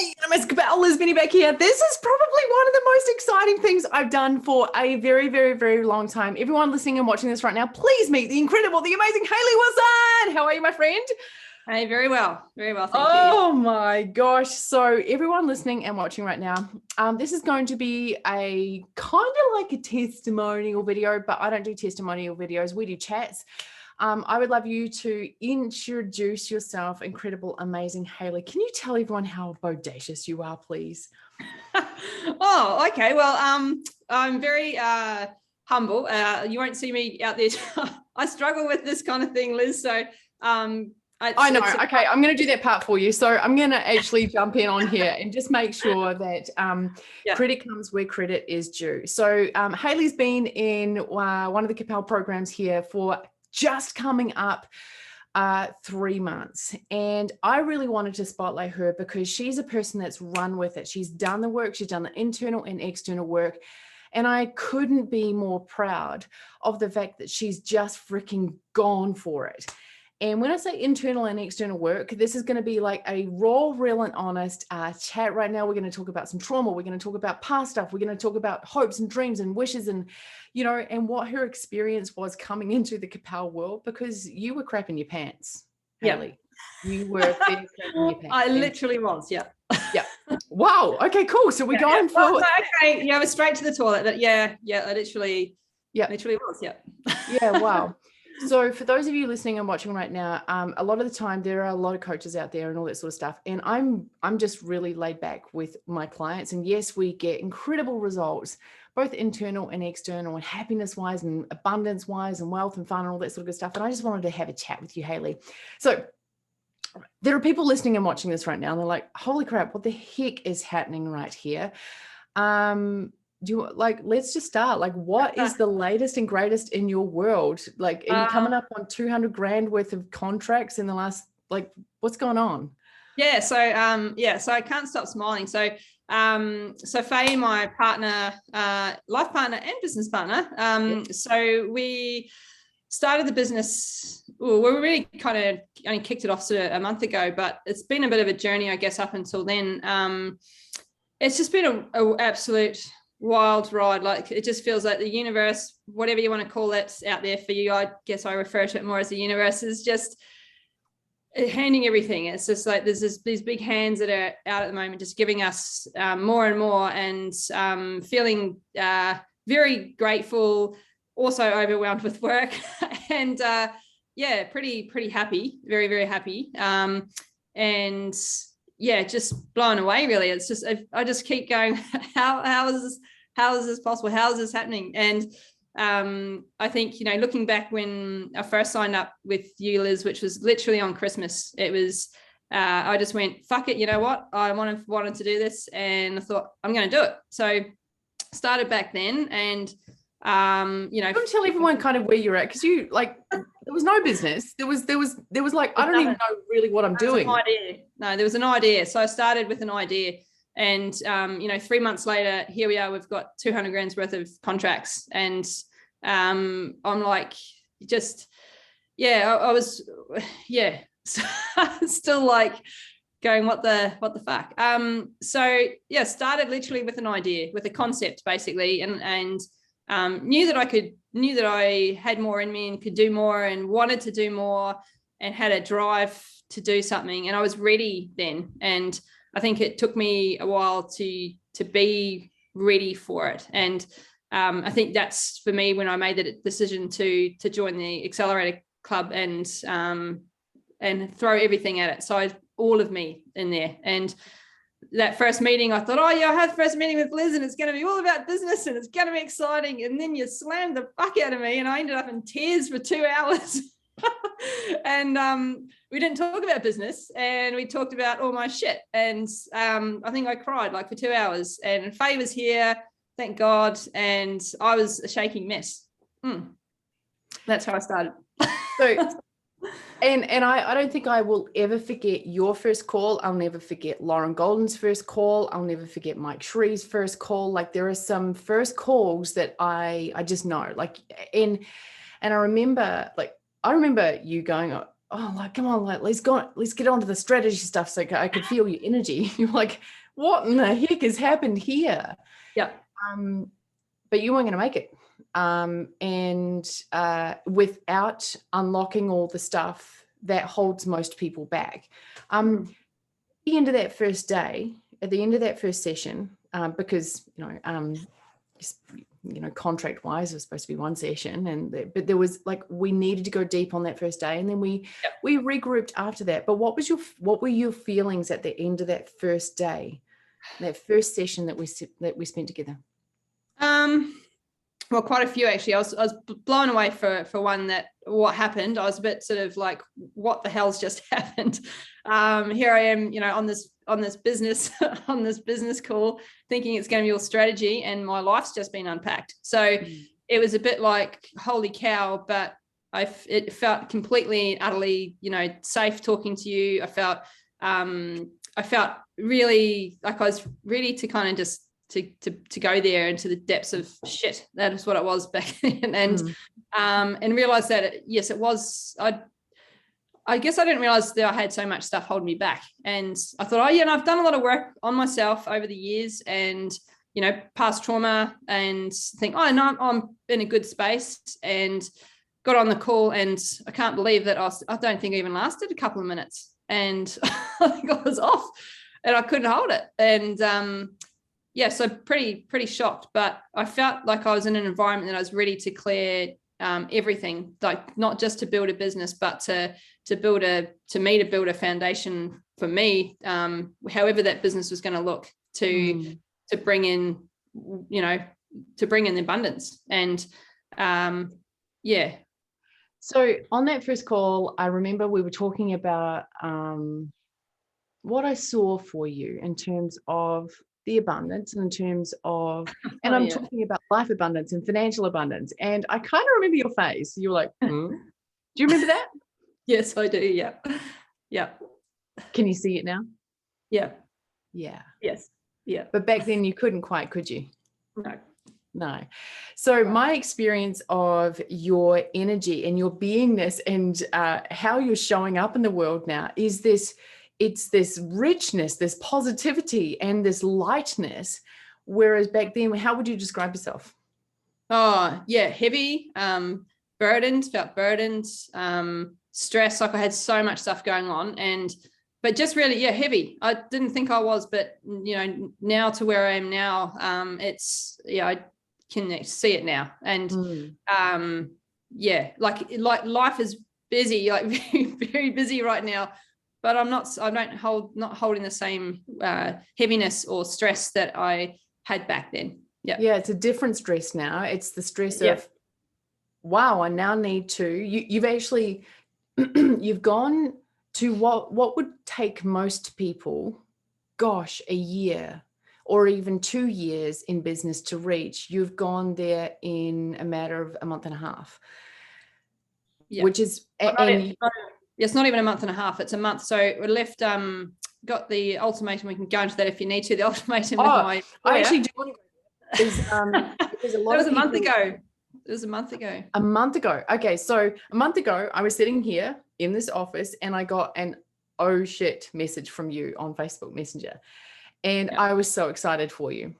Hey, Miss Cabell, Liz Benny back here. This is probably one of the most exciting things I've done for a very, very, very long time. Everyone listening and watching this right now, please meet the incredible, the amazing Hayley Wilson. How are you, my friend? Hey, very well, thank you. Oh my gosh. So everyone listening and watching right now, this is going to be a kind of like a testimonial video, but I don't do testimonial videos. We do chats. I would love you to introduce yourself, incredible, amazing Hayley. Can you tell everyone how bodacious you are, please? Oh, okay. Well, I'm very humble. You won't see me out there. I struggle with this kind of thing, Liz. So I know. Okay, I'm going to do that part for you. So I'm going to actually jump in on here and just make sure that credit comes where credit is due. So Hayley's been in one of the Capel programs here for just coming up 3 months. And I really wanted to spotlight her because she's a person that's run with it. She's done the work. She's done the internal and external work. And I couldn't be more proud of the fact that she's just freaking gone for it. And when I say internal and external work, this is going to be like a raw, real and honest chat right now. We're going to talk about some trauma. We're going to talk about past stuff. We're going to talk about hopes and dreams and wishes and, you know, and what her experience was coming into the Capel world, because you were crapping your pants, Hayley. You were crapping your pants. I literally was, yeah. Yeah. Wow. Okay, cool. So we're going for... Well, okay, yeah, I was straight to the toilet. But yeah, I literally was, yeah. Yeah, wow. So for those of you listening and watching right now, a lot of the time there are a lot of coaches out there and all that sort of stuff. And I'm just really laid back with my clients. And yes, we get incredible results, both internal and external, and happiness wise and abundance wise and wealth and fun and all that sort of good stuff. And I just wanted to have a chat with you, Hayley. So there are people listening and watching this right now and they're like, holy crap, what the heck is happening right here? Do you let's just start. Like, what is the latest and greatest in your world? Like, are you coming up on 200 grand worth of contracts in the last, what's going on? Yeah. So I can't stop smiling. So Faye, my partner, life partner and business partner. So we started the business. We really kind of only kicked it off sort of a month ago, but it's been a bit of a journey, I guess, up until then. It's just been an absolute wild ride. Like, it just feels like the universe, whatever you want to call it, out there for you. I guess I refer to it more as the universe, is just handing everything. It's just like there's these big hands that are out at the moment, just giving us more and more, and feeling very grateful, also overwhelmed with work, and pretty happy, very, very happy, and yeah, just blown away, really. It's just, I just keep going, how is this possible? How is this happening? And I think, you know, looking back when I first signed up with you, Liz, which was literally on Christmas, it was, I just went, fuck it, you know what? I wanted to do this, and I thought, I'm going to do it. So started back then, and you know, tell everyone kind of where you're at, because you there was no business. There was like, I don't even know really what I'm doing. No, there was an idea. So I started with an idea, and you know, 3 months later, here we are. We've got 200 grand's worth of contracts, and I'm like, just I was still like going, what the fuck. So yeah, started literally with an idea, with a concept basically, and knew that I had more in me and could do more and wanted to do more and had a drive to do something. And I was ready then. And I think it took me a while to be ready for it. And I think that's for me when I made the decision to join the Accelerator Club and throw everything at it. So all of me in there. And that first meeting, I thought, oh yeah, I had the first meeting with Liz and it's going to be all about business and it's going to be exciting. And then you slammed the fuck out of me and I ended up in tears for 2 hours. And we didn't talk about business, and we talked about all my shit. And I think I cried for 2 hours, and Faye was here, thank God. And I was a shaking mess. That's how I started. So And I don't think I will ever forget your first call. I'll never forget Lauren Golden's first call. I'll never forget Mike Shree's first call. Like, there are some first calls that I just know. And I remember, I remember you going, oh, like, come on, like, let's get on to the strategy stuff. So I could feel your energy. You're like, what in the heck has happened here? Yeah. But you weren't going to make it. Without unlocking all the stuff that holds most people back. At the end of that first day, at the end of that first session, because, contract wise, it was supposed to be one session, but there was like, we needed to go deep on that first day, and then we regrouped after that. But what were your feelings at the end of that first day, that first session that we spent together? Well, quite a few actually. I was blown away for one, that what happened. I was a bit sort of like, what the hell's just happened? Here I am, on this business call, thinking it's going to be all strategy, and my life's just been unpacked. So it was a bit like, holy cow, but it felt completely and utterly, safe talking to you. I felt really like I was ready to kind of just to go there into the depths of shit. That is what it was back then. And realized that yes, it was. I guess I didn't realize that I had so much stuff holding me back. And I thought, I've done a lot of work on myself over the years, and past trauma, and think, no, I'm in a good space. And got on the call, and I can't believe that I don't think it even lasted a couple of minutes, and I think I was off, and I couldn't hold it. And so pretty shocked, but I felt like I was in an environment that I was ready to clear everything, like not just to build a business, but to build a foundation for me, however that business was going to look, to bring in, to bring in the abundance. And So on that first call, I remember we were talking about what I saw for you in terms of the abundance, in terms of, and I'm talking about life abundance and financial abundance. And I kind of remember your face. You were like, Do you remember that? Yes, I do. Yeah. Yeah. Can you see it now? Yeah. Yeah. Yes. Yeah. But back then you couldn't quite, could you? No. So my experience of your energy and your beingness and how you're showing up in the world now is it's this richness, this positivity, and this lightness. Whereas back then, how would you describe yourself? Oh, yeah, heavy, felt burdened, stressed, like I had so much stuff going on, but just really, heavy. I didn't think I was, but now to where I am now, I can see it now. And like life is busy, like very, very busy right now. But I'm not holding the same heaviness or stress that I had back then. Yeah, it's a different stress now. It's the stress of, wow, I now need to. You've actually you've gone to what would take most people, a year or even 2 years in business to reach. You've gone there in a matter of a month and a half, which is it's not even a month and a half, it's a month. So we left, got the ultimatum. We can go into that if you need to. The ultimatum with my I actually do want to go. Because a lot it was a month ago. It was a month ago. A month ago. Okay. So a month ago, I was sitting here in this office and I got an oh shit message from you on Facebook Messenger. And I was so excited for you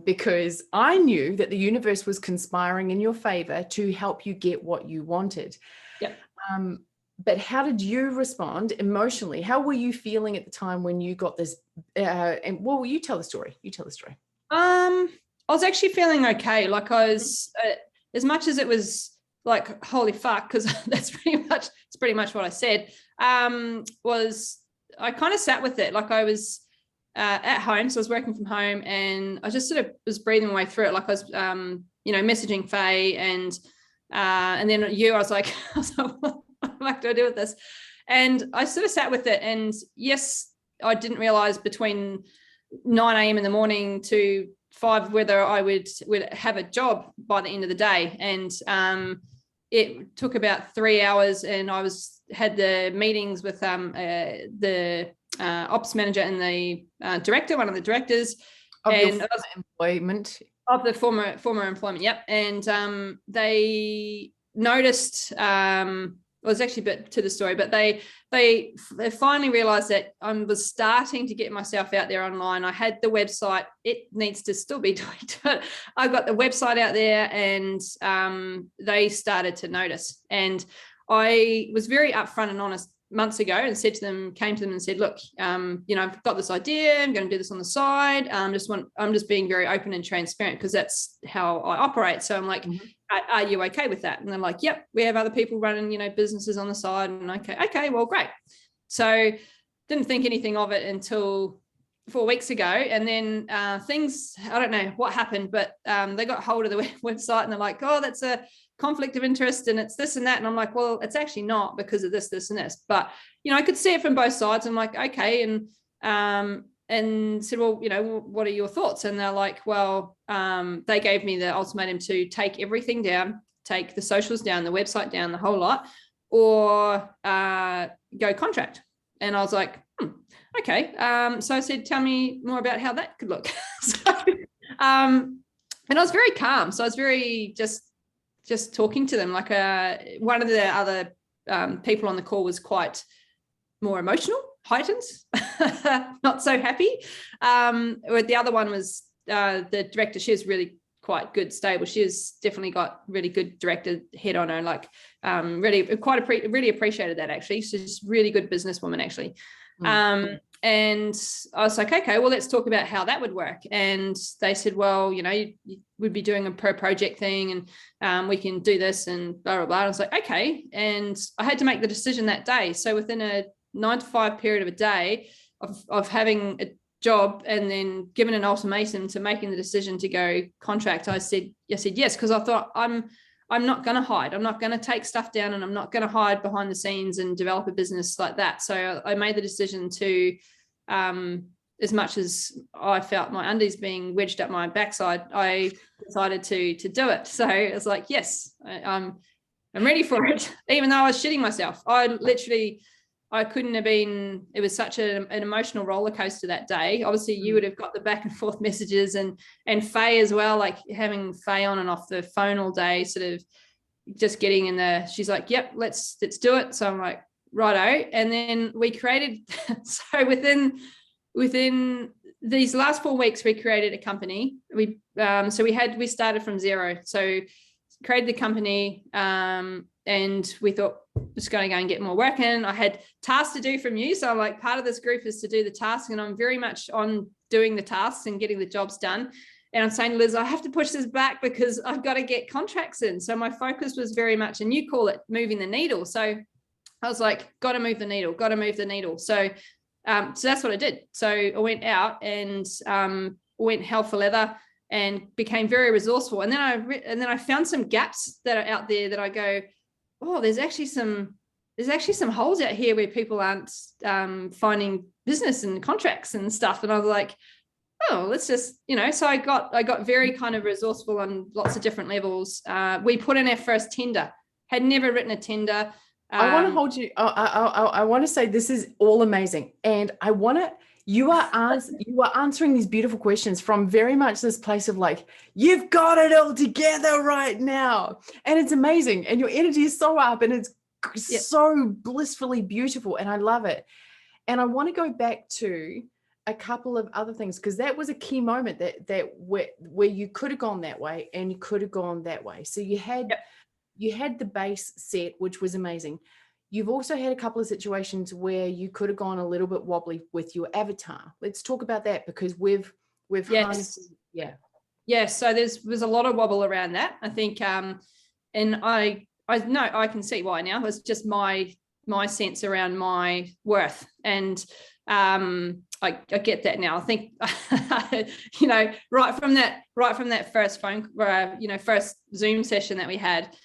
because I knew that the universe was conspiring in your favor to help you get what you wanted. Yeah. But how did you respond emotionally? How were you feeling at the time when you got this? And well, you tell the story. I was actually feeling okay. Like I was, as much as it was like, holy fuck, because it's pretty much what I said, was I kind of sat with it. Like I was at home, so I was working from home, and I just sort of was breathing my way through it. Like I was, messaging Faye, and then I was like, what do I do with this? And I sort of sat with it, and yes, I didn't realize between 9 a.m. in the morning to 5 whether I would have a job by the end of the day. And it took about 3 hours, and I had the meetings with the ops manager and the director, one of the directors of employment of the former employment. Yep. And they noticed well, it's actually a bit to the story, but they finally realized that I was starting to get myself out there online. I had the website, it needs to still be tweaked, but I got the website out there, and they started to notice. And I was very upfront and honest months ago and came to them and said, look, I've got this idea, I'm going to do this on the side. I'm just being very open and transparent, because that's how I operate. So I'm like, are you okay with that? And they're like, yep, we have other people running, businesses on the side. And okay, well, great. So didn't think anything of it until 4 weeks ago. And then things, I don't know what happened, but they got hold of the website, and they're like, oh, that's a conflict of interest, and it's this and that. And I'm like, well, it's actually not, because of this, this, and this. But, I could see it from both sides. I'm like, okay. And said, well, what are your thoughts? And they're like, well, they gave me the ultimatum to take everything down, take the socials down, the website down, the whole lot, or go contract. And I was like, okay. So I said, tell me more about how that could look. And I was very calm. So I was very just talking to them. Like one of the other people on the call was quite more emotional, heightened, not so happy. The other one was the director. She was really quite good, stable. She has definitely got really good director head on her. Like really appreciated that, actually. She's a really good businesswoman, actually. And I was like, okay, well, let's talk about how that would work. And they said, well, you would be doing a per project thing, and we can do this and blah, blah, blah. And I was like, okay. And I had to make the decision that day. So within a 9 to 5 period of a day of having a job and then given an ultimatum to making the decision to go contract, I said yes, because I thought I'm not going to hide. I'm not going to take stuff down, and I'm not going to hide behind the scenes and develop a business like that. So I made the decision to, as much as I felt my undies being wedged up my backside, I decided to do it. So it was like, yes, I'm ready for it, even though I was shitting myself. I couldn't have been, it was such an emotional roller coaster that day. Obviously you would have got the back and forth messages, and Faye as well, like having Faye on and off the phone all day, sort of just getting in there. She's like, yep, let's do it. So I'm like, righto. And then we created, so within these last 4 weeks, we created a company. We started from zero. So created the company, and we thought, just going to go and get more work in. I had tasks to do from you. So I'm like, part of this group is to do the tasks, and I'm very much on doing the tasks and getting the jobs done. And I'm saying, Liz, I have to push this back because I've got to get contracts in. So my focus was very much, and you call it moving the needle. So I was like, got to move the needle. So that's what I did. So I went out and went hell for leather and became very resourceful. And then I found some gaps that are out there that I go, oh, there's actually some holes out here where people aren't finding business and contracts and stuff. And I was like, oh, let's just, so I got very kind of resourceful on lots of different levels. We put in our first tender, had never written a tender. I want to hold you. I want to say this is all amazing. And you are answering these beautiful questions from very much this place of like, you've got it all together right now. And it's amazing. And your energy is so up, and it's so blissfully beautiful. And I love it. And I want to go back to a couple of other things, because that was a key moment that where you could have gone that way and you could have gone that way. So you had the base set, which was amazing. You've also had a couple of situations where you could have gone a little bit wobbly with your avatar. Let's talk about that, because we've yes. So there's a lot of wobble around that, I think, and I know I can see why now. It's just my sense around my worth, and I get that now. I think right from that first first Zoom session that we had.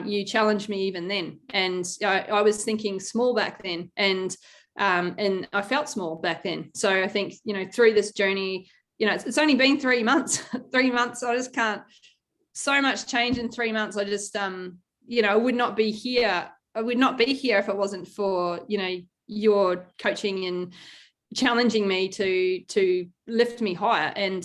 You challenged me even then, and I was thinking small back then, and I felt small back then. So I think through this journey, it's only been 3 months. 3 months, I just can't. So much change in 3 months. I just I would not be here. I would not be here if it wasn't for your coaching and challenging me to lift me higher. And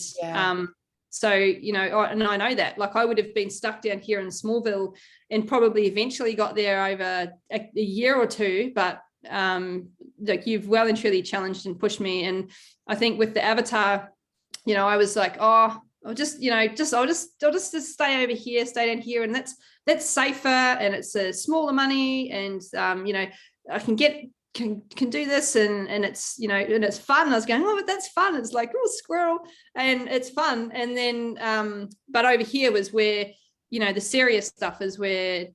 So, and I know that, like, I would have been stuck down here in Smallville and probably eventually got there over a year or two, but like, you've well and truly challenged and pushed me. And I think with the avatar, I was like, oh, I'll just stay over here, stay down here, and that's safer, and it's a smaller money, and I can do this, and it's and it's fun. I was going, oh, but that's fun. It's like, oh, squirrel, and it's fun. And then but over here was where the serious stuff is, where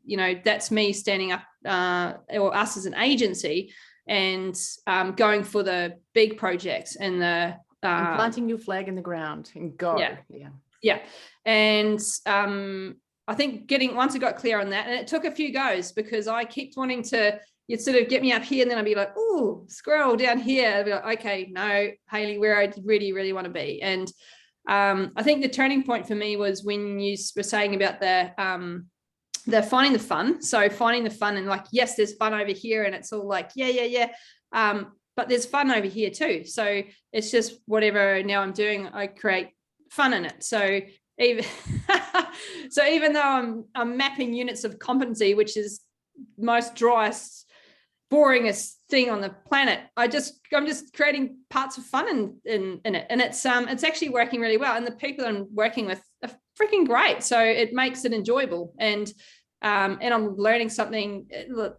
that's me standing up, or us as an agency, and going for the big projects and the and planting your flag in the ground and go. Yeah. And I think once I got clear on that, and it took a few goes, because I kept wanting to, you'd sort of get me up here, and then I'd be like, oh, squirrel down here. I'd be like, okay, no, Hayley, where I really, really want to be. And I think the turning point for me was when you were saying about the finding the fun. So finding the fun, and like, yes, there's fun over here, and it's all like, yeah. But there's fun over here too. So it's just whatever now I'm doing, I create fun in it. So even though I'm mapping units of competency, which is most driest, boringest thing on the planet, I'm just creating parts of fun in it, and it's actually working really well. And the people I'm working with are freaking great, so it makes it enjoyable. And I'm learning something.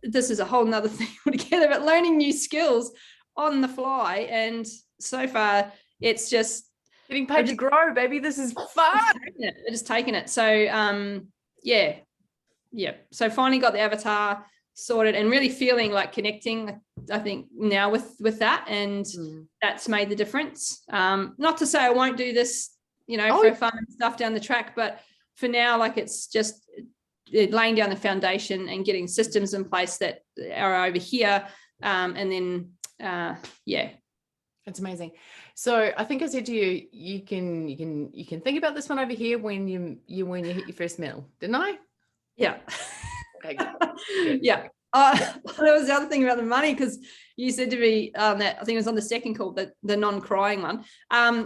This is a whole nother thing altogether, but learning new skills on the fly. And so far, it's just getting paid to grow, baby. This is fun. Just taking it. So yeah. So finally got the avatar sorted, and really feeling like connecting, I think, now with that, and that's made the difference. Not to say I won't do this, for fun and stuff down the track, but for now, like, it's just laying down the foundation and getting systems in place that are over here, and then it's amazing. So I think I said to you, you can think about this one over here when you hit your first meal, didn't I? Yeah. Okay. Yeah. That was the other thing about the money, because you said to me that, I think it was on the second call, the non-crying one.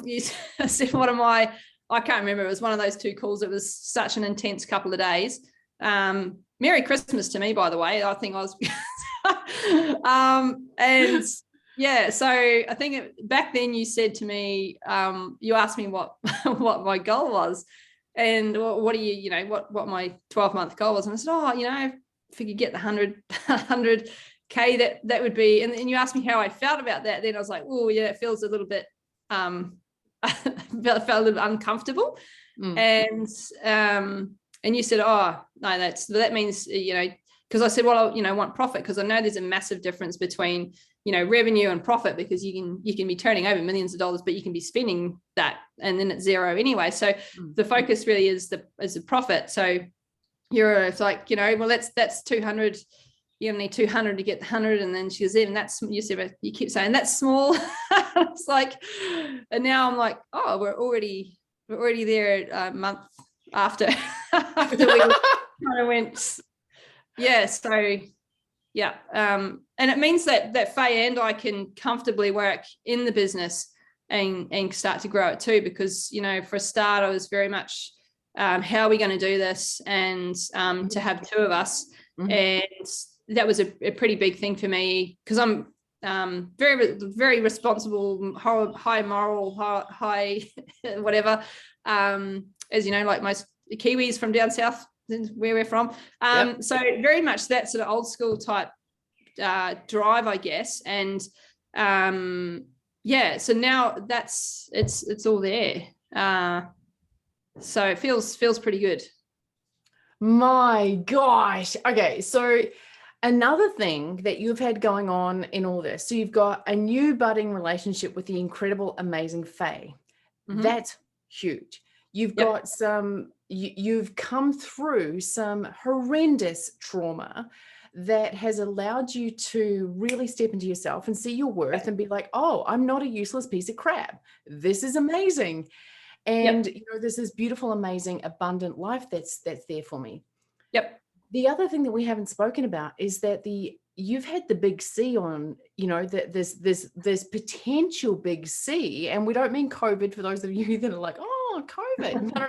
You said I can't remember. It was one of those 2 calls. It was such an intense couple of days. Merry Christmas to me, by the way. I think I was, and yeah. So I think back then you said to me, you asked me what my goal was, and what do you what my 12-month goal was, and I said, if we could get the 100K, that would be, and you asked me how I felt about that. Then I was like, oh yeah, it feels a little bit felt a little uncomfortable. And you said, oh no, that means, because I said, well, I want profit, because I know there's a massive difference between revenue and profit, because you can be turning over millions of dollars, but you can be spending that and then it's zero anyway. So the focus really is the profit. So it's like, well, that's 200. You need 200 to get the 100. And then she goes, and that's, you keep saying that's small. It's like, and now I'm like, oh, we're already there a month after we kind of went. Yeah. So yeah. And it means that Faye and I can comfortably work in the business and start to grow it too, because, for a start, I was very much, how are we going to do this? And to have 2 of us, and that was a pretty big thing for me, because I'm very, very responsible, high moral, high whatever, as like most Kiwis from down south, where we're from. So very much that sort of old school type drive, I guess. And so now it's all there. So it feels pretty good. My gosh. Okay. So another thing that you've had going on in all this, so you've got a new budding relationship with the incredible, amazing Faye. That's huge. You've got you've come through some horrendous trauma that has allowed you to really step into yourself and see your worth and be like, oh, I'm not a useless piece of crap. This is amazing. And there's this beautiful, amazing, abundant life that's there for me. Yep. The other thing that we haven't spoken about is that you've had the big C on, this potential big C, and we don't mean COVID, for those of you that are like, oh, oh, COVID. No.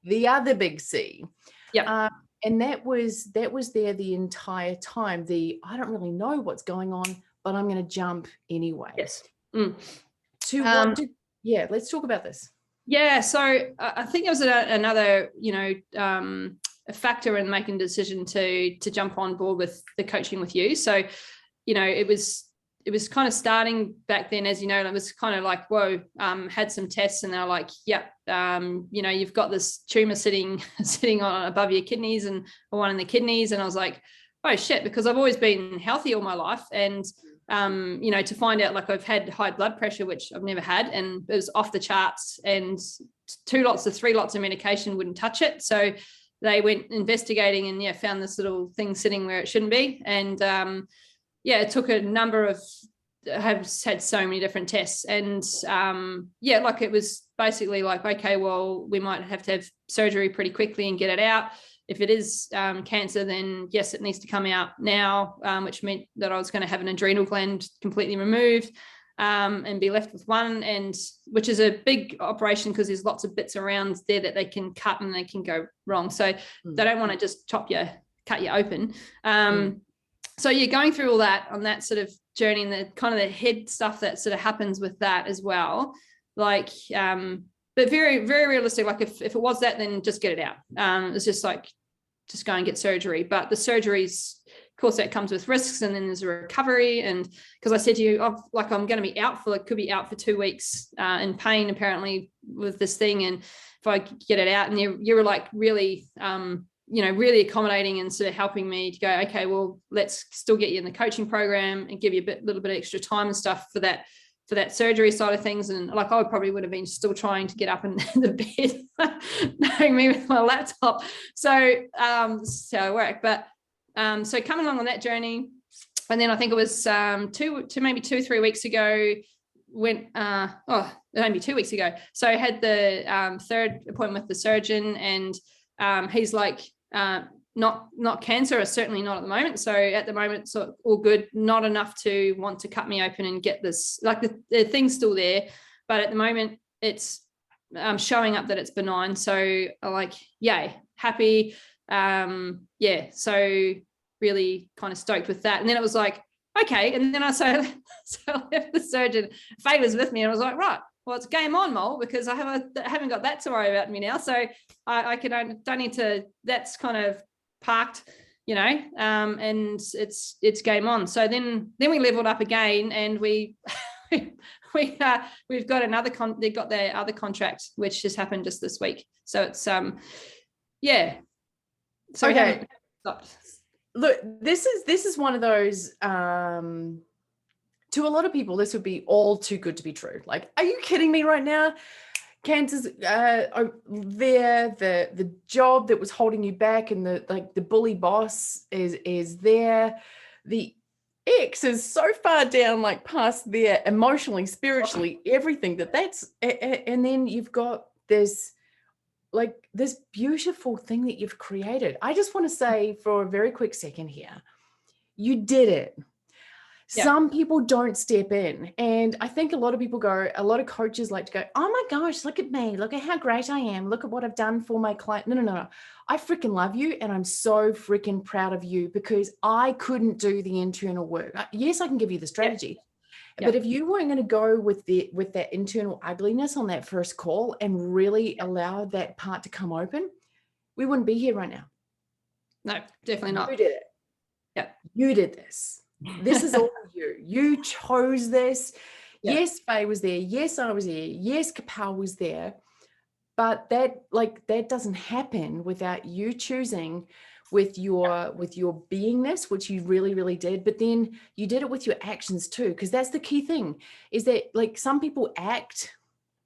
The other big C. Yeah. And that was there the entire time. I don't really know what's going on, but I'm going to jump anyway. Yes. Let's talk about this. Yeah. So I think it was another, a factor in making a decision to jump on board with the coaching with you. So, it was kind of starting back then, as you know, it was kind of like, whoa, had some tests and they're like, yep, you've got this tumor sitting on above your kidneys and one in the kidneys. And I was like, oh shit, because I've always been healthy all my life. And, to find out, like, I've had high blood pressure, which I've never had, and it was off the charts, and 3 lots of medication wouldn't touch it. So they went investigating and found this little thing sitting where it shouldn't be. And, it took a number of, have had so many different tests, and like it was basically like, okay, well, we might have to have surgery pretty quickly and get it out. If it is cancer, then yes, it needs to come out now, which meant that I was going to have an adrenal gland completely removed and be left with one, and which is a big operation because there's lots of bits around there that they can cut and they can go wrong. So they don't want to just cut you open. So you're going through all that on that sort of journey, and the kind of the head stuff that sort of happens with that as well. Like, but very, very realistic. Like if it was that, then just get it out. It's just like, just go and get surgery. But the surgeries, of course, that comes with risks, and then there's a recovery. And because I said to you, I'm going to be out could be out for 2 weeks in pain, apparently, with this thing. And if I get it out, and you were like really, really accommodating and sort of helping me to go, okay, well, let's still get you in the coaching program and give you a little bit of extra time and stuff for that surgery side of things. And like, I would have been still trying to get up in the bed, knowing me with my laptop. So that's how it worked. But so coming along on that journey, and then I think it was maybe 2-3 weeks ago, maybe 2 weeks ago. So I had the third appointment with the surgeon, and he's like, not cancer, or certainly not at the moment. So at the moment, so all good, not enough to want to cut me open and get this, like the thing's still there, but at the moment it's showing up that it's benign. So like, yay, happy. So really kind of stoked with that. And then it was like, okay. And then I left the surgeon. Faye was with me, and I was like, right, well, it's game on, Mole, because I haven't got that to worry about me now. So I don't need to, that's kind of parked, and it's game on. So then we leveled up again, and we've got another they got their other contract, which just happened just this week. So it's So okay. Look, this is one of those, to a lot of people, this would be all too good to be true. Like, are you kidding me right now? Cancer's there, the job that was holding you back, and the bully boss is there. The ex is so far down, like past there, emotionally, spiritually, everything and then you've got this beautiful thing that you've created. I just want to say for a very quick second here, you did it. Yeah. Some people don't step in. And I think a lot of coaches like to go, oh my gosh, look at me. Look at how great I am. Look at what I've done for my client. No. I freaking love you. And I'm so freaking proud of you, because I couldn't do the internal work. Yes, I can give you the strategy. Yeah. But if you weren't going to go with that internal ugliness on that first call and really allow that part to come open, we wouldn't be here right now. No, definitely not. You did it. Yeah. You did this. This is all you. You chose this. Yeah. Yes, Faye was there. Yes, I was there. Yes, Kapal was there. But that doesn't happen without you choosing with your beingness, which you really, really did. But then you did it with your actions too, because that's the key thing, is that like some people act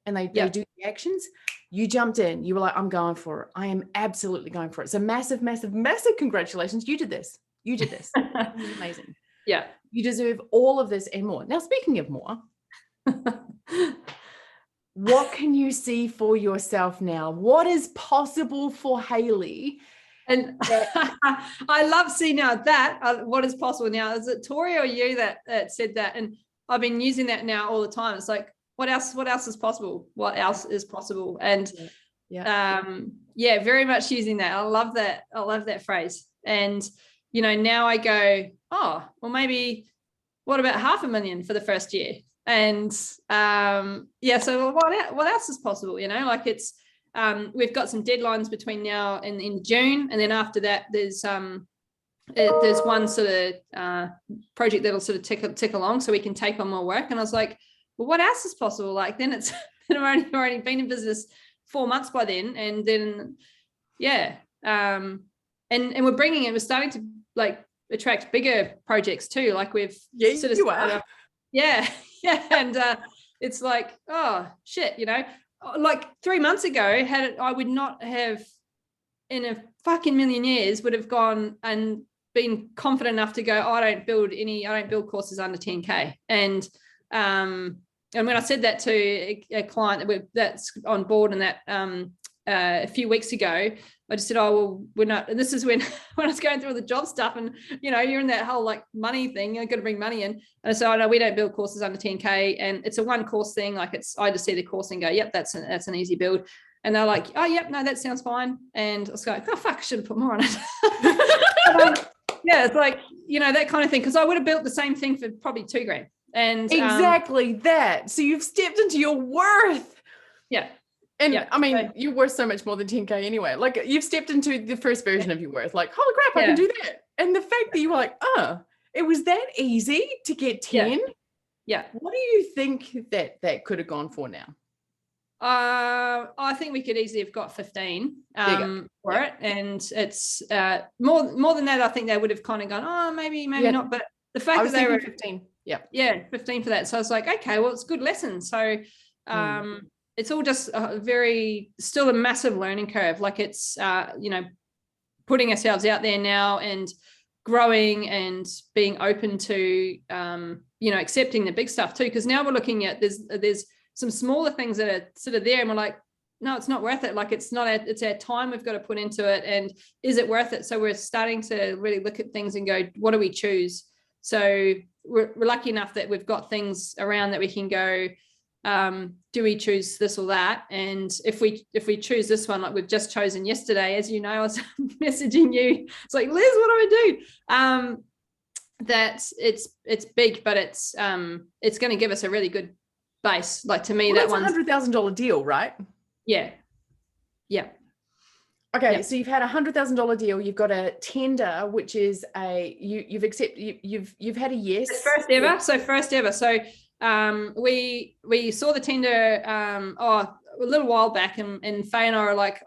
and they do the actions. You jumped in. You were like, I'm going for it. I am absolutely going for it. So massive, massive, massive congratulations. You did this. Amazing. Yeah. You deserve all of this and more. Now, speaking of more, what can you see for yourself now? What is possible for Hayley? And I love seeing now that what is possible now. Is it Tori or you that said that? And I've been using that now all the time. It's like, what else is possible? What else is possible? And very much using that. I love that phrase. And, now I go, oh, well, maybe what about 500,000 for the first year? And so what else is possible? Like it's we've got some deadlines between now and in June, and then after that there's one sort of project that'll sort of tick along, so we can take on more work. And I was like, well, what else is possible? Like then I've already been in business 4 months by then, and then and we're starting to like attract bigger projects too. Like we've sort of and it's like, oh shit, like 3 months ago, I would not have in a fucking million years would have gone and been confident enough to go, oh, I don't build courses under 10K. And when I said that to a client that's on board, and that a few weeks ago, I just said, oh, well, we're not. And this is when I was going through all the job stuff, and you're in that whole like money thing. You've got to bring money in. And so I know we don't build courses under 10K, and it's a one course thing. Like I just see the course and go, yep, that's an easy build. And they're like, oh, yep, no, that sounds fine. And I was going, oh fuck, I should have put more on it. It's like that kind of thing, because I would have built the same thing for probably $2,000. And exactly that. So you've stepped into your worth. Yeah. And I mean, you're worth so much more than 10K anyway. Like you've stepped into the first version of your worth. Like, holy crap, I can do that. And the fact that you were like, it was that easy to get 10. Yeah. What do you think that could have gone for now? I think we could easily have got 15 for it. And it's more than that. I think they would have kind of gone, oh, maybe not. But the fact that they were 15. 15 for that. So I was like, okay, well, it's good lesson. So it's all just still a massive learning curve. Like it's putting ourselves out there now and growing and being open to accepting the big stuff too, because now we're looking at there's some smaller things that are sort of there, and we're like, no, it's not worth it. Like it's our time we've got to put into it, and is it worth it? So we're starting to really look at things and go, what do we choose? So we're lucky enough that we've got things around that we can go, do we choose this or that? And if we choose this one, like we've just chosen yesterday, as you know, I was messaging you, it's like, Liz, what do I do? That it's big, but it's going to give us a really good base. Like to me, that one's $100,000 deal, right? Yeah. Okay, so you've had $100,000 deal. You've got a tender, which is you've had a yes. It's first ever. So first ever. So we saw the tender a little while back, and Faye and I are like,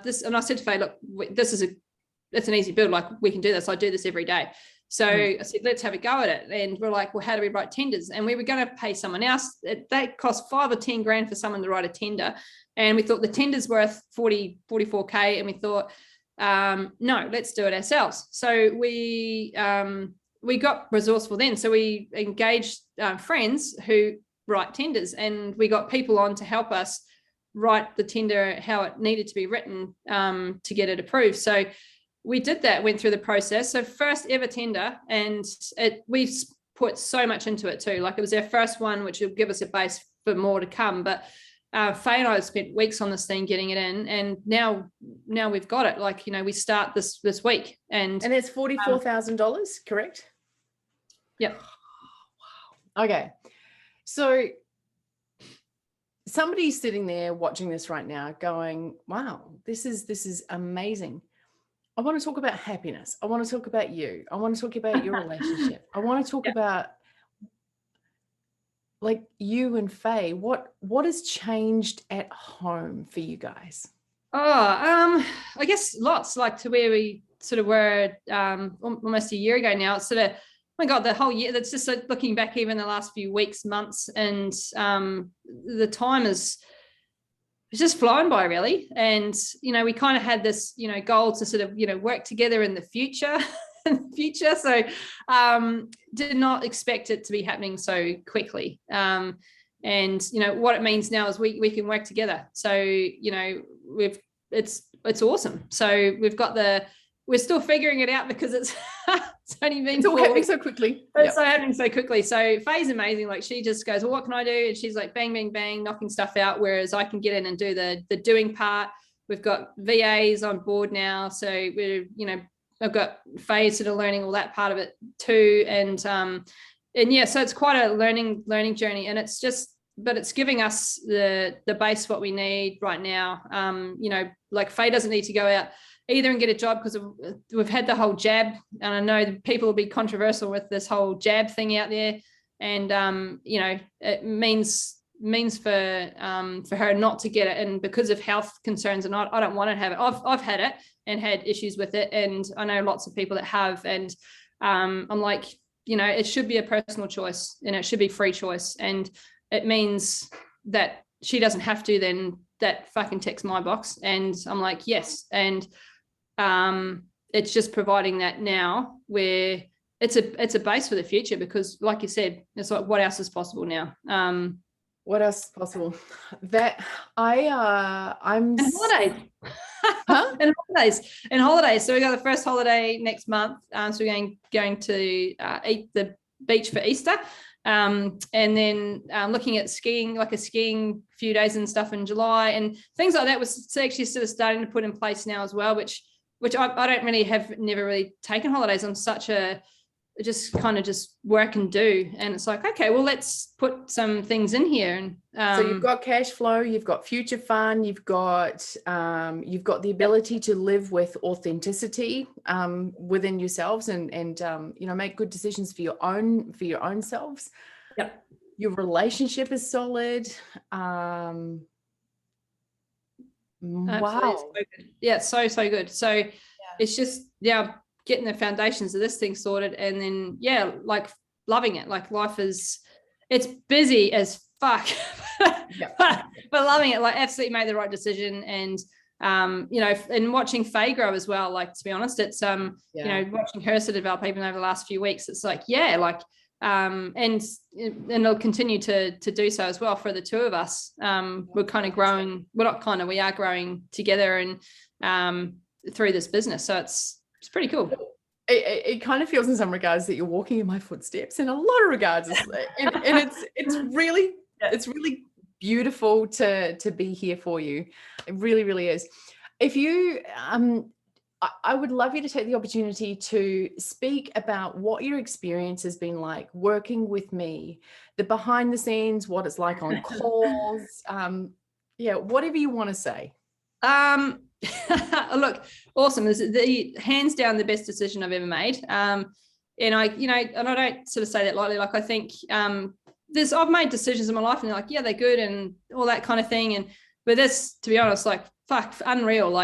this, and I said to Faye, look, it's an easy build. Like we can do this. I do this every day. So I said, let's have a go at it. And we're like, well, how do we write tenders? And we were going to pay someone else. That cost $5 or $10,000 for someone to write a tender. And we thought the tender's worth 44K. And we thought, no, let's do it ourselves. So we got resourceful then. So we engaged friends who write tenders, and we got people on to help us write the tender how it needed to be written to get it approved. So we did that, went through the process. So first ever tender, and we put so much into it too. Like it was our first one, which will give us a base for more to come. But Faye and I spent weeks on this thing getting it in, and now we've got it. Like, we start this week, and it's $44,000, correct? Yep. Wow. Okay. So somebody's sitting there watching this right now going, wow, this is amazing. I want to talk about happiness. I want to talk about you. I want to talk about your relationship. I want to talk about like you and Faye. What has changed at home for you guys? I guess lots, like to where we sort of were almost a year ago now. It's sort of, oh my God, the whole year. That's just like looking back even the last few weeks, months, and the time is it's just flown by really. And, we kind of had this, goal to sort of, work together in the future. So did not expect it to be happening so quickly. And, what it means now is we can work together. So, it's awesome. So we've got the we're still figuring it out because it's only been it's all happening so quickly. It's so happening so quickly. So Faye's amazing. Like she just goes, well, what can I do? And she's like bang, bang, bang, knocking stuff out. Whereas I can get in and do the doing part. We've got VAs on board now. So we're, I've got Faye sort of learning all that part of it too. And yeah, so it's quite a learning journey, and it's just, but it's giving us the base what we need right now. Like Faye doesn't need to go out either and get a job because we've had the whole jab, and I know people will be controversial with this whole jab thing out there, and it means for her not to get it, and because of health concerns, and I don't want to have it. I've had it and had issues with it, and I know lots of people that have, and I'm like, it should be a personal choice, and it should be free choice, and it means that she doesn't have to, then that fucking ticks my box. And I'm like, yes. And it's just providing that now where it's a base for the future, because like you said, it's like, what else is possible now? What else is possible? That I'm and holidays. Huh? and holidays. So we got the first holiday next month. So we're going to eat the beach for Easter. And then looking at skiing, like a skiing few days and stuff in July, and things like that was actually sort of starting to put in place now as well, which I don't really never really taken holidays. I'm such a just kind of just work and do, and it's like, okay, well, let's put some things in here. And so you've got cash flow, you've got future fun, you've got the ability to live with authenticity within yourselves, and make good decisions for your own selves. Yep. Your relationship is solid. Wow. So good. Yeah, so good. So it's just getting the foundations of this thing sorted, and then like loving it. Like life it's busy as fuck, but loving it. Like absolutely made the right decision, and and watching Faye grow as well. Like, to be honest, it's watching her sort of develop even over the last few weeks. It's like and it'll continue to do so as well for the two of us. We're kind of growing. We are growing together and through this business. So it's pretty cool. It kind of feels in some regards that you're walking in my footsteps, in a lot of regards, and it's really beautiful to be here for you. It really, really is. If you I would love you to take the opportunity to speak about what your experience has been like working with me, the behind the scenes, what it's like on calls, whatever you want to say. Look, awesome. This is the hands down the best decision I've ever made. And I don't sort of say that lightly. Like, I think I've made decisions in my life and they're like, yeah, they're good and all that kind of thing. But this, to be honest, like, fuck, unreal.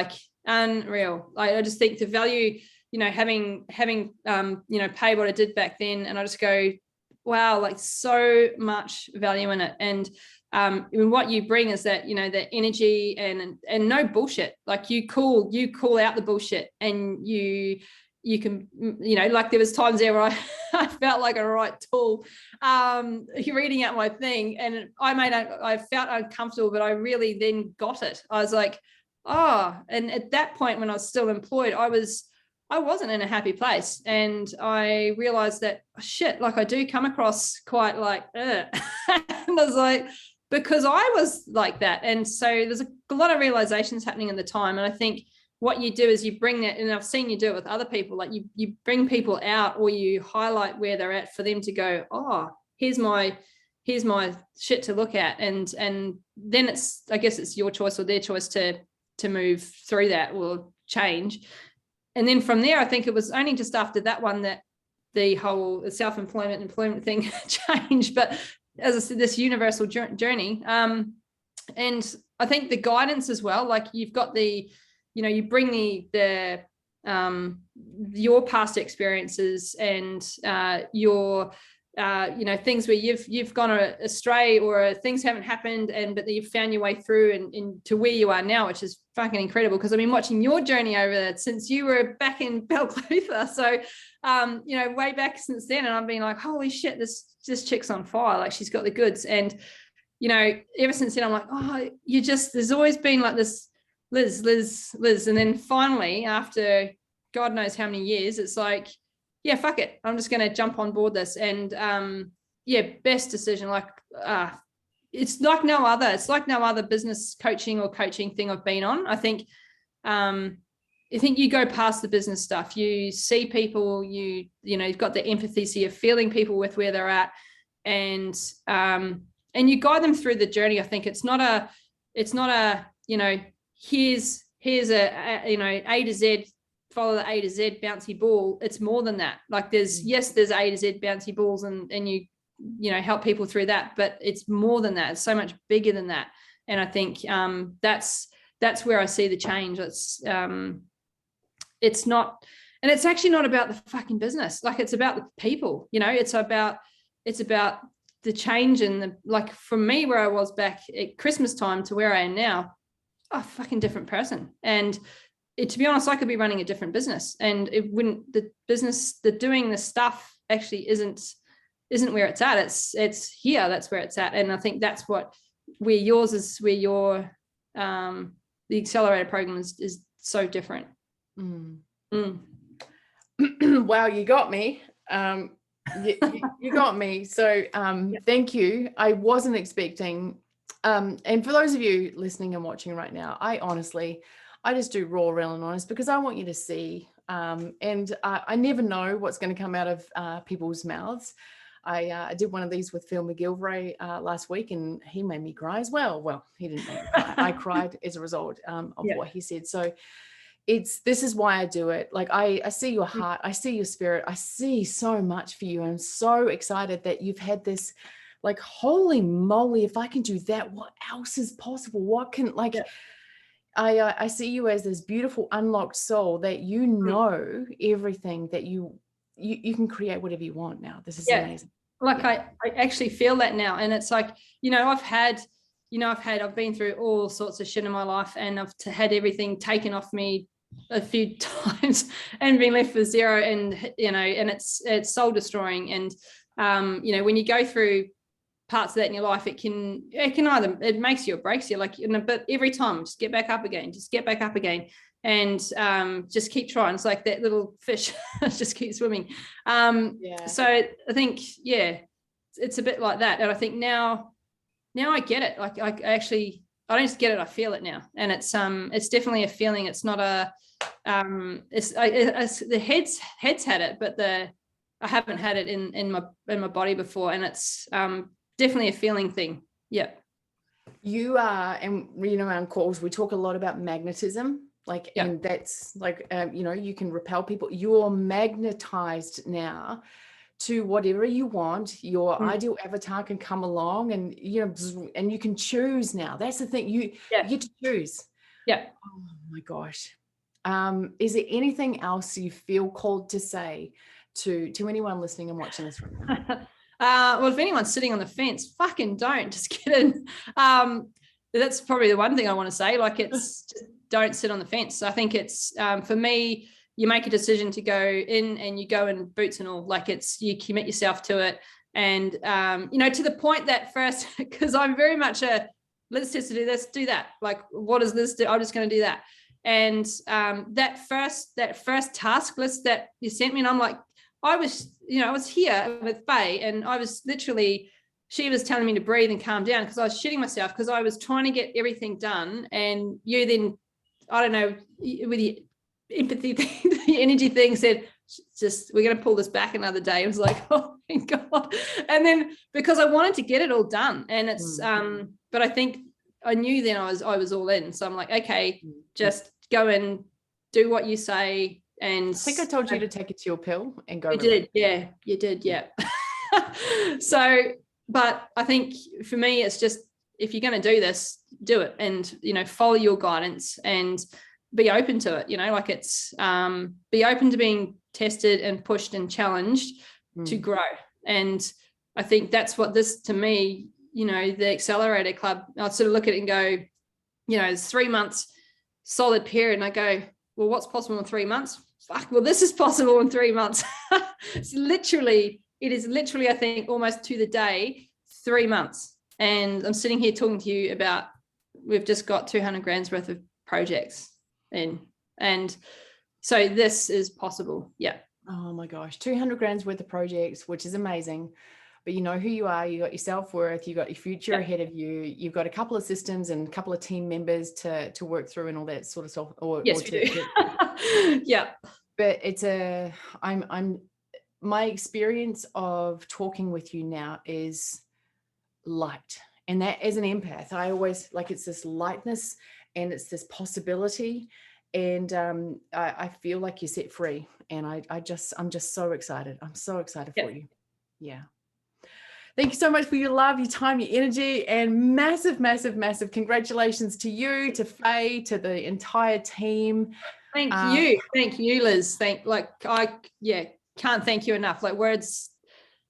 I just think the value, having paid what I did back then, and I just go, wow, like so much value in it. And what you bring is that, the energy and no bullshit. Like you call out the bullshit, and you can, like there was times there where I felt like a right tool reading out my thing, and I felt uncomfortable, but I really then got it. I was like, and at that point when I was still employed, I wasn't in a happy place, and I realized that shit, like I do come across quite like and I was like, because I was like that. And so there's a lot of realizations happening in the time, and I think what you do is you bring that, and I've seen you do it with other people, like you bring people out, or you highlight where they're at for them to go, here's my shit to look at, and then I guess it's your choice or their choice to move through that or change. And then from there, I think it was only just after that one that the whole employment thing changed. But as I said, this universal journey. And I think the guidance as well, like you've got you bring your past experiences and your things where you've gone astray, or things haven't happened, but you've found your way through and to where you are now, which is fucking incredible, because I've been watching your journey over that since you were back in Balclutha. So way back since then, and I've been like, holy shit, this chick's on fire, like she's got the goods. And ever since then I'm like, there's always been like this Liz, and then finally after God knows how many years, it's like, yeah, fuck it, I'm just going to jump on board this. And best decision. Like it's like no other. It's like no other business coaching or coaching thing I've been on. I think you go past the business stuff. You see people. You've got the empathy, so you're feeling people with where they're at, and you guide them through the journey. I think it's not a here's a A to Z, follow the A to Z bouncy ball. It's more than that. Like there's A to Z bouncy balls, and you help people through that, but it's more than that. It's so much bigger than that. And I think that's where I see the change. It's not, and it's actually not about the fucking business. Like it's about the people, it's about the change. And like from me, where I was back at Christmas time to where I am now, a fucking different person. And to be honest, I could be running a different business, and it wouldn't, the business, the doing the stuff actually isn't where it's at. It's here. That's where it's at. And I think that's where yours is, where your the Accelerator program is so different. Wow, you got me. You got me. So thank you. I wasn't expecting, and for those of you listening and watching right now, I just do raw, real and honest, because I want you to see, and I never know what's going to come out of people's mouths. I did one of these with Phil McGilvray last week, and he made me cry as well. Well, he didn't make me cry. I cried as a result of what he said. So this is why I do it. Like I see your heart, I see your spirit, I see so much for you. I'm so excited that you've had this, like, holy moly, if I can do that, what else is possible? What can, like, I see you as this beautiful unlocked soul that everything, that you can create whatever you want now. This is amazing. Like I actually feel that now. And it's like, I've been through all sorts of shit in my life, and I've had everything taken off me a few times and been left with zero, and and it's soul destroying. And when you go through parts of that in your life, it can either, it makes you or breaks you, like, but every time just get back up again, and just keep trying. It's like that little fish just keep swimming. So I think it's a bit like that. And I think now I get it. Like I don't just get it, I feel it now. And it's definitely a feeling. It's not a the head's had it, but I haven't had it in my body before. And it's definitely a feeling thing. Yeah. You are, and on calls we talk a lot about magnetism. Like, and that's like, you can repel people. You're magnetized now to whatever you want. Your ideal avatar can come along, and, and you can choose now. That's the thing. You get to choose. Yeah. Oh my gosh. Is there anything else you feel called to say to anyone listening and watching this right now? Well, if anyone's sitting on the fence, fucking don't, just kidding. That's probably the one thing I want to say. Like, it's just, don't sit on the fence. I think it's, for me, you make a decision to go in, and you go in boots and all. Like, it's, you commit yourself to it. And, to the point that first, because I'm very much let's just do this, do that. Like, what does this do? I'm just going to do that. And that first task list that you sent me, and I'm like, I was here with Faye, and I was literally, she was telling me to breathe and calm down, because I was shitting myself, because I was trying to get everything done. And you then, I don't know, with the empathy thing, the energy thing, said, just, we're going to pull this back another day. It was like, oh my God. And then, because I wanted to get it all done, and it's, but I think I knew then I was all in. So I'm like, okay, just go and do what you say. And I think I told you to take a chill pill and go. You did. Yeah, you did. Yeah. So, but I think for me, it's just, if you're going to do this, do it, and, follow your guidance and be open to it. Like, it's, be open to being tested and pushed and challenged to grow. And I think that's what this, to me, the Accelerator Club, I sort of look at it and go, it's 3 months solid period. And I go, well, what's possible in 3 months? Fuck, well, this is possible in 3 months. It is literally, I think, almost to the day, 3 months. And I'm sitting here talking to you about, we've just got 200 grand's worth of projects in. And So this is possible. Yeah. Oh my gosh, 200 grand's worth of projects, which is amazing. But you know who you are, you got your self-worth, you got your future ahead of you, you've got a couple of systems and a couple of team members to work through and all that sort of stuff. Yes, we do. Yeah. But my experience of talking with you now is light. And that, as an empath, I always like, it's this lightness and it's this possibility. And I feel like you're set free. And I'm just so excited. I'm so excited for you. Yeah. Thank you so much for your love, your time, your energy, and massive, massive, massive congratulations to you, to Faye, to the entire team. Thank you, Liz. Can't thank you enough. Like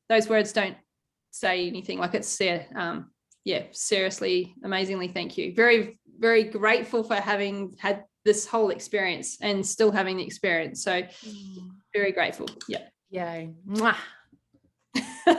those words don't say anything. Like, it's there. Seriously, amazingly, thank you. Very, very grateful for having had this whole experience and still having the experience. So very grateful. Yeah. Yay. Mwah.